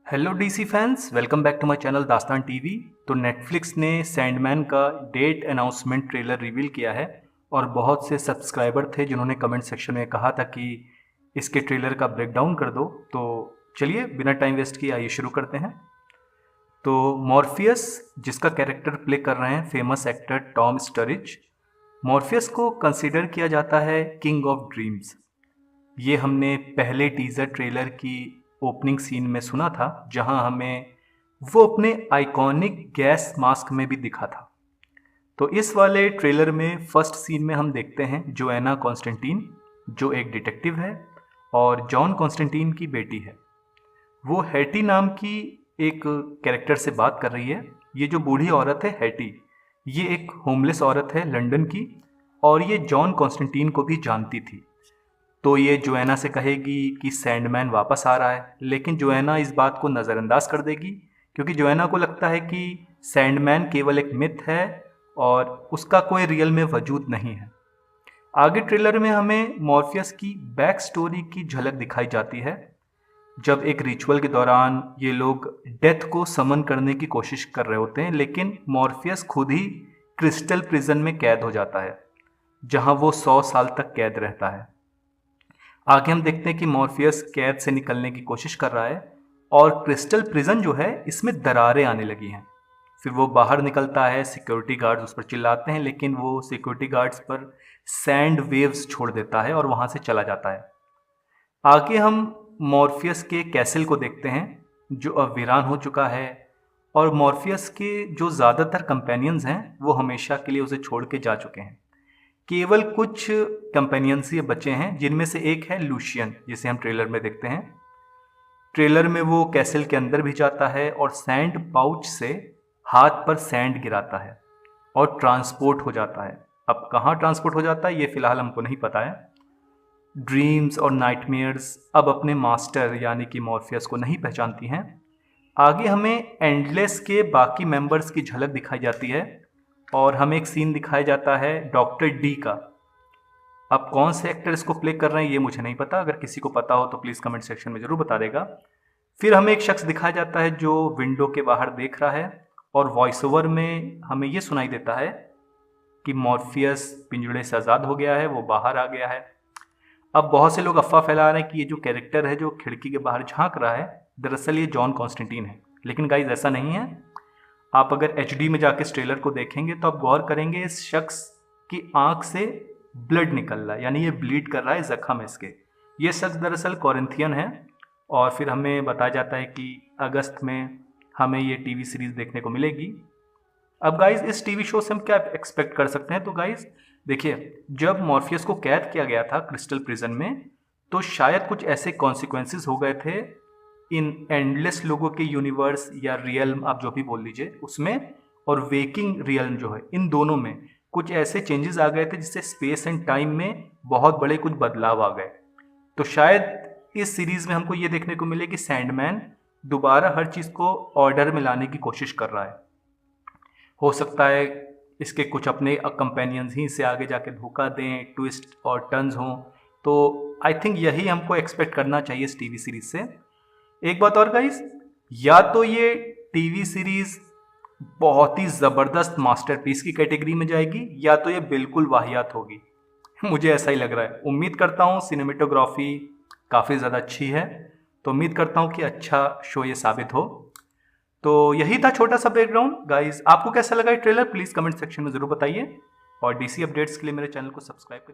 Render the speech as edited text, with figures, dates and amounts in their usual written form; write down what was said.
Hello DC fans, welcome back to my channel Dastaan TV. तो Netflix ने Sandman का date announcement trailer reveal किया है और बहुत से सब्सक्राइबर थे जिन्होंने कमेंट सेक्शन में कहा था कि इसके ट्रेलर का ब्रेकडाउन कर दो। तो चलिए बिना टाइम वेस्ट किए आइए शुरू करते हैं। तो मॉर्फियस, जिसका कैरेक्टर प्ले कर रहे हैं फेमस एक्टर टॉम स्टरिज, मॉर्फियस को कंसिडर किया जाता है किंग ऑफ ड्रीम्स। ये हमने पहले टीज़र ट्रेलर की ओपनिंग सीन में सुना था, जहां हमें वो अपने आइकॉनिक गैस मास्क में भी दिखा था। तो इस वाले ट्रेलर में फर्स्ट सीन में हम देखते हैं जोएना कॉन्स्टेंटीन, जो एक डिटेक्टिव है और जॉन कॉन्स्टेंटीन की बेटी है। वो हैटी नाम की एक कैरेक्टर से बात कर रही है। ये जो बूढ़ी औरत है हैटी, ये एक होमलेस औरत है लंदन की, और ये जॉन कॉन्स्टेंटीन को भी जानती थी। तो ये जोएना से कहेगी कि सैंडमैन वापस आ रहा है, लेकिन जोएना इस बात को नज़रअंदाज कर देगी क्योंकि जोएना को लगता है कि सैंडमैन केवल एक मिथ है और उसका कोई रियल में वजूद नहीं है। आगे ट्रेलर में हमें मॉर्फियस की बैक स्टोरी की झलक दिखाई जाती है, जब एक रिचुअल के दौरान ये लोग डेथ को समन करने की कोशिश कर रहे होते हैं, लेकिन मॉर्फियस खुद ही क्रिस्टल प्रिजन में कैद हो जाता है, जहां वो 100 साल तक कैद रहता है। आगे हम देखते हैं कि मॉर्फियस कैद से निकलने की कोशिश कर रहा है और क्रिस्टल प्रिजन जो है इसमें दरारें आने लगी हैं। फिर वो बाहर निकलता है, सिक्योरिटी गार्ड्स उस पर चिल्लाते हैं, लेकिन वो सिक्योरिटी गार्ड्स पर सैंड वेव्स छोड़ देता है और वहां से चला जाता है। आगे हम मॉर्फियस के कैसल को देखते हैं जो अब वीरान हो चुका है, और मॉर्फियस के जो ज़्यादातर कंपेनियंस हैं वो हमेशा के लिए उसे छोड़ के जा चुके हैं। केवल कुछ कंपेनियंस ही बचे हैं, जिनमें से एक है लूशियन, जिसे हम ट्रेलर में देखते हैं। ट्रेलर में वो कैसल के अंदर भी जाता है और सैंड पाउच से हाथ पर सैंड गिराता है और ट्रांसपोर्ट हो जाता है। अब कहाँ ट्रांसपोर्ट हो जाता है ये फिलहाल हमको नहीं पता है। ड्रीम्स और नाइटमेयर्स अब अपने मास्टर यानी कि मॉर्फियस को नहीं पहचानती हैं। आगे हमें एंडलेस के बाकी मेंबर्स की झलक दिखाई जाती है और हमें एक सीन दिखाया जाता है डॉक्टर डी का। अब कौन से एक्टर इसको प्ले कर रहे हैं ये मुझे नहीं पता, अगर किसी को पता हो तो प्लीज़ कमेंट सेक्शन में ज़रूर बता देगा। फिर हमें एक शख्स दिखाया जाता है जो विंडो के बाहर देख रहा है और वॉइस ओवर में हमें ये सुनाई देता है कि मॉर्फियस पिंजड़े से आज़ाद हो गया है, वो बाहर आ गया है। अब बहुत से लोग अफवाह फैला रहे हैं कि ये जो कैरेक्टर है जो खिड़की के बाहर झांक रहा है, दरअसल ये जॉन कॉन्स्टेंटीन है, लेकिन गाइज ऐसा नहीं है। आप अगर एचडी में जाके इस ट्रेलर को देखेंगे तो आप गौर करेंगे इस शख्स की आंख से ब्लड निकल रहा है, यानी ये ब्लीड कर रहा है, जख्म है इसके। ये शख्स दरअसल कॉरिंथियन है। और फिर हमें बताया जाता है कि अगस्त में हमें ये टीवी सीरीज देखने को मिलेगी। अब गाइज इस टीवी शो से हम क्या एक्सपेक्ट कर सकते हैं? तो गाइज देखिए, जब मॉर्फियस को कैद किया गया था क्रिस्टल प्रिजन में, तो शायद कुछ ऐसे कॉन्सिक्वेंसेस हो गए थे इन एंडलेस लोगों के यूनिवर्स या रियल्म, आप जो भी बोल लीजिए उसमें, और वेकिंग रियल्म जो है, इन दोनों में कुछ ऐसे चेंजेस आ गए थे जिससे स्पेस एंड टाइम में बहुत बड़े कुछ बदलाव आ गए। तो शायद इस सीरीज में हमको ये देखने को मिले कि सैंडमैन दोबारा हर चीज़ को ऑर्डर में लाने की कोशिश कर रहा है। हो सकता है इसके कुछ अपने कंपेनियंस ही इसे आगे जाके धोखा दें, ट्विस्ट और टर्न्स हों। तो आई थिंक यही हमको एक्सपेक्ट करना चाहिए इस टीवी सीरीज से। एक बात और गाइस, या तो ये टीवी सीरीज बहुत ही ज़बरदस्त मास्टरपीस की कैटेगरी में जाएगी, या तो ये बिल्कुल वाहियात होगी। मुझे ऐसा ही लग रहा है। उम्मीद करता हूँ सिनेमेटोग्राफी काफ़ी ज़्यादा अच्छी है, तो उम्मीद करता हूँ कि अच्छा शो ये साबित हो। तो यही था छोटा सा बैकग्राउंड। गाइस आपको कैसा लगा ये ट्रेलर? प्लीज़ कमेंट सेक्शन में ज़रूर बताइए और डीसी अपडेट्स के लिए मेरे चैनल को सब्सक्राइब करिए।